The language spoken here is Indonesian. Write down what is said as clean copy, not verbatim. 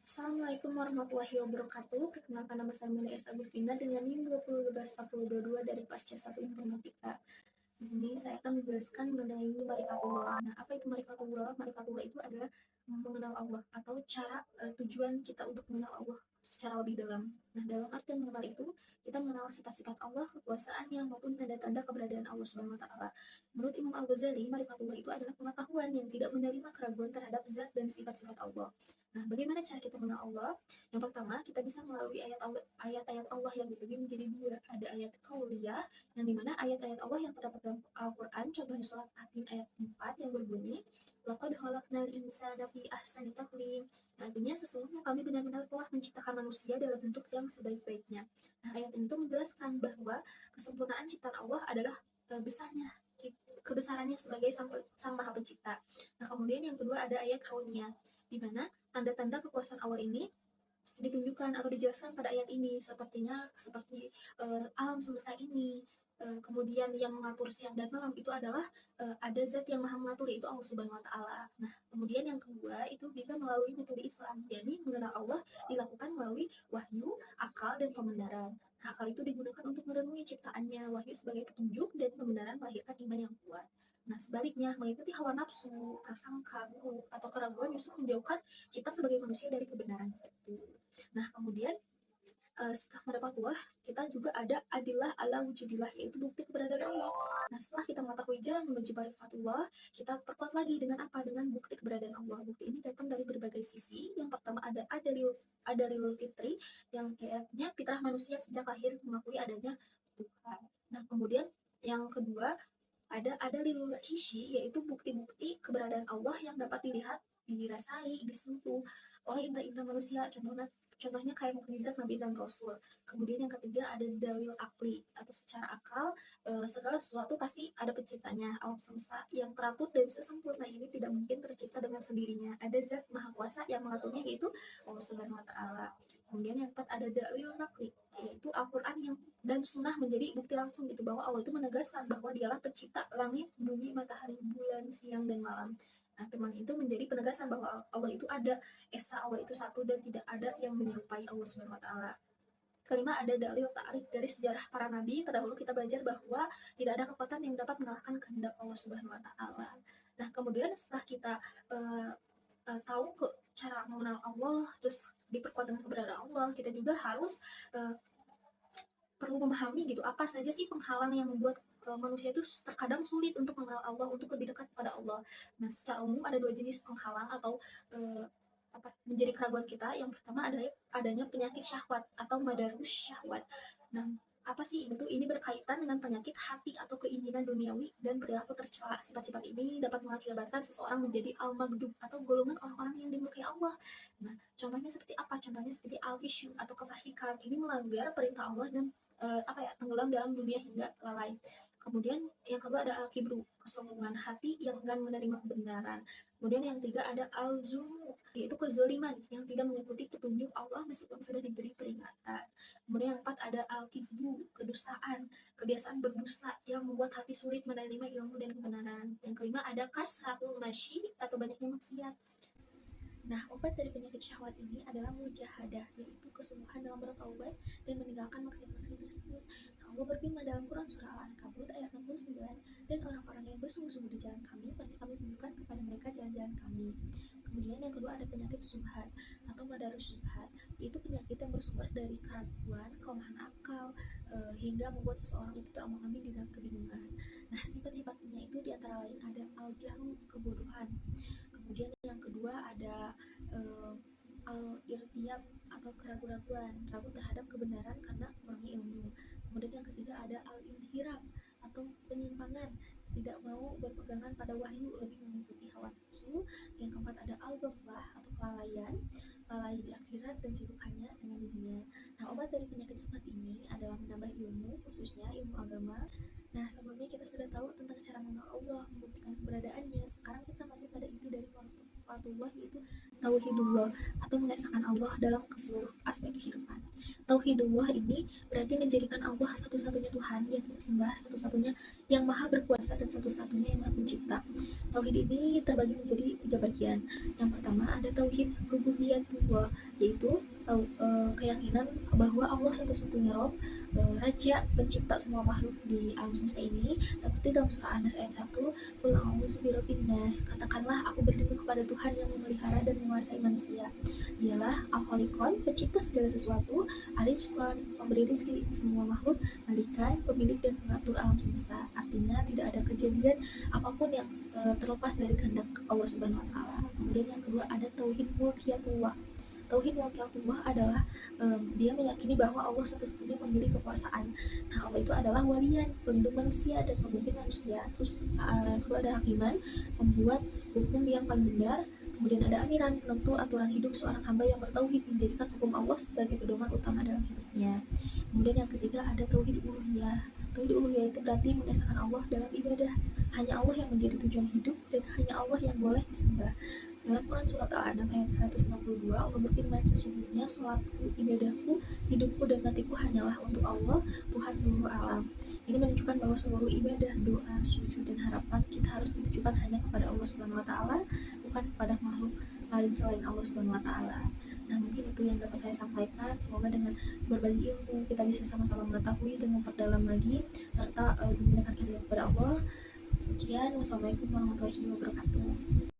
Assalamualaikum warahmatullahi wabarakatuh. Perkenalkan nama saya Meli S. Agustina dengan NIM 20124022 dari kelas C1 Informatika. Di sini saya akan menjelaskan mengenai marifatullah. Nah, apa itu marifatullah? Marifatullah itu adalah mengenal Allah atau cara tujuan kita untuk mengenal Allah secara lebih dalam. Nah, dalam artian mengenal itu, kita mengenal sifat-sifat Allah, kekuasaannya, maupun tanda-tanda keberadaan Allah Subhanahu wa Ta'ala. Menurut Imam Al-Ghazali, marifatullah itu adalah pengetahuan yang tidak menerima keraguan terhadap zat dan sifat-sifat Allah. Nah, bagaimana cara kita mengenal Allah? Yang pertama, kita bisa melalui ayat-ayat Allah yang dibagi menjadi dua. Ada ayat kauliyah, yang dimana ayat-ayat Allah yang terdapat dalam Al-Quran, contohnya surat Atin ayat 4 yang berbunyi, Laqad khalaqnal insana fi ahsani taqwim. Yang artinya sesungguhnya kami benar-benar telah menciptakan manusia dalam bentuk yang sebaik-baiknya. Nah, ayat ini tuh menjelaskan bahwa kesempurnaan ciptaan Allah adalah besarnya kebesarannya sebagai sang maha pencipta. Nah, kemudian yang kedua ada ayat kauniyah, di mana tanda-tanda kekuasaan Allah ini ditunjukkan atau dijelaskan pada ayat ini, seperti alam semesta ini, kemudian yang mengatur siang dan malam itu adalah ada zat yang maha mengatur, yaitu Allah Subhanahu wa Ta'ala. Nah, kemudian yang kedua itu bisa melalui metode Islam, yakni mengenal Allah dilakukan melalui wahyu, akal, dan pembenaran. Nah, akal itu digunakan untuk merenungi ciptaannya, wahyu sebagai petunjuk, dan pembenaran melahirkan iman yang kuat. Nah, sebaliknya, mengikuti hawa nafsu, prasangka buruk, atau keraguan justru menjauhkan kita sebagai manusia dari kebenaran itu. Nah, kemudian setelah marifatullah, kita juga ada adillah ala wujudillah, yaitu bukti keberadaan Allah. Nah, setelah kita mengetahui jalan menuju marifatullah, kita perkuat lagi dengan apa? Dengan bukti keberadaan Allah. Bukti ini datang dari berbagai sisi. Yang pertama ada adalilul fitri, yang artinya fitrah manusia sejak lahir mengakui adanya Tuhan. Nah, kemudian yang kedua ada lilul hisyi, yaitu bukti-bukti keberadaan Allah yang dapat dilihat, dirasai, disentuh oleh indera-indera manusia. Contohnya kayak mukjizat Nabi dan Rasul. Kemudian yang ketiga ada dalil akli, atau secara akal segala sesuatu pasti ada penciptanya. Alam semesta yang teratur dan sesempurna ini tidak mungkin tercipta dengan sendirinya. Ada zat maha kuasa yang mengaturnya, yaitu Allah Subhanahu wa Ta'ala. Kemudian yang keempat ada dalil nakli, yaitu Al-Quran yang dan sunnah menjadi bukti langsung gitu, bahwa Allah itu menegaskan bahwa dialah pencipta langit, bumi, matahari, bulan, siang, dan malam. Nah, firman itu menjadi penegasan bahwa Allah itu ada, esa Allah itu satu dan tidak ada yang menyerupai Allah Subhanahu wa Ta'ala. Kelima ada dalil ta'rif dari sejarah para nabi terdahulu. Kita belajar bahwa tidak ada kekuatan yang dapat mengalahkan kehendak Allah Subhanahu wa Ta'ala. Nah, kemudian setelah kita uh, tahu ke cara mengenal Allah, terus diperkuat dengan keberadaan Allah, kita juga harus uh, perlu memahami gitu, apa saja sih penghalang yang membuat manusia itu terkadang sulit untuk mengenal Allah, untuk lebih dekat kepada Allah. Nah, secara umum ada dua jenis penghalang atau menjadi keraguan kita. Yang pertama adanya penyakit syahwat atau madarus syahwat. Nah, apa sih itu? Ini berkaitan dengan penyakit hati atau keinginan duniawi dan perilaku tercela. Sifat-sifat ini dapat mengakibatkan seseorang menjadi al-maghdub atau golongan orang-orang yang dimurkai Allah. Nah, contohnya seperti apa? Contohnya seperti al-fisyu atau kefasikan. Ini melanggar perintah Allah dan tenggelam dalam dunia hingga lalai. Kemudian yang kedua ada al-kibru, kesombongan hati yang enggan menerima kebenaran. Kemudian yang ketiga ada al-zulmu, yaitu kezaliman yang tidak mengikuti petunjuk Allah meskipun sudah diberi peringatan. Kemudian yang keempat ada al-kizbu, kedustaan, kebiasaan berdusta yang membuat hati sulit menerima ilmu dan kebenaran. Yang kelima ada kasratul masyi atau banyaknya maksiat. Nah, obat dari penyakit syahwat ini adalah mujahadah, yaitu kesungguhan dalam bertaubat dan meninggalkan maksiat-maksiat tersebut. Nah, Allah berfirman dalam Quran surah Al-Ankabut ayat 69, dan orang-orang yang bersungguh-sungguh di jalan kami, pasti kami tunjukkan kepada mereka jalan-jalan kami. Kemudian yang kedua ada penyakit subhat atau madarus subhat, yaitu penyakit yang bersumber dari keraguan, kelemahan akal, hingga membuat seseorang itu terombang-ambing di dalam kebingungan. Nah, sifat-sifatnya itu diantara lain ada al-jahlu, kebodohan. Kemudian yang kedua ada al-irtiyab atau keraguan-raguan, ragu terhadap kebenaran karena kurangnya ilmu. Kemudian yang ketiga ada al-inhiraf atau penyimpangan, tidak mau berpegangan pada wahyu, lebih mengikuti hawa nafsu. Yang keempat ada al-ghaflah atau kelalaian, lalai di akhirat dan sibuk hanya dengan dunia. Nah, obat dari penyakit subhat ini adalah menambah ilmu, khususnya ilmu agama. Nah, sebelumnya kita sudah tahu tentang cara mengenal Allah, membuktikan keberadaannya. Sekarang kita masuk pada inti dari marifatullah, yaitu tauhidullah atau mengesahkan Allah dalam seluruh aspek kehidupan. Tauhidullah ini berarti menjadikan Allah satu-satunya Tuhan yang kita sembah, satu-satunya yang maha berkuasa, dan satu-satunya yang maha pencipta. Tauhid ini terbagi menjadi 3 bagian. Yang pertama ada tauhid rububiyatullah, yaitu keyakinan bahwa Allah satu-satunya Rob, Raja pencipta semua makhluk di alam semesta ini, seperti dalam surah An-Nas ayat 1, "Qul a'udzu birabbil nas," katakanlah aku berlindung kepada Tuhan yang memelihara dan menguasai manusia. Dialah Al-Khaliqon, pencipta segala sesuatu, Ar-Rizqan, pemberi rezeki semua makhluk, Malikan, pemilik dan pengatur alam semesta. Artinya tidak ada kejadian apapun yang terlepas dari kehendak Allah Subhanahu wa taala. Kemudian yang kedua ada tauhid mulkiyatullah. Tauhid wakilullah adalah dia meyakini bahwa Allah satu-satunya pemilik kekuasaan. Nah, Allah itu adalah walian, pelindung manusia dan pemimpin manusia. Terus kedua ada hakiman, membuat hukum yang paling benar. Kemudian ada amiran, penentu aturan hidup seorang hamba yang bertauhid, menjadikan hukum Allah sebagai pedoman utama dalam hidupnya. Kemudian yang ketiga ada tauhid uluhiyah. Tauhid uluhiyah itu berarti mengesahkan Allah dalam ibadah. Hanya Allah yang menjadi tujuan hidup dan hanya Allah yang boleh disembah. Dalam Quran Surat Al-An'am ayat 162, Allah berfirman, sesungguhnya sholatku, ibadahku, hidupku, dan matiku hanyalah untuk Allah, Tuhan seluruh alam. Ini menunjukkan bahwa seluruh ibadah, doa, sujud, dan harapan kita harus ditujukan hanya kepada Allah Subhanahu wa taala, bukan kepada makhluk lain selain Allah Subhanahu wa taala. Nah, mungkin itu yang dapat saya sampaikan. Semoga dengan berbagi ilmu kita bisa sama-sama mengetahui dan memperdalam lagi serta lebih mendekatkan diri kepada Allah. Sekian, wassalamualaikum warahmatullahi wabarakatuh.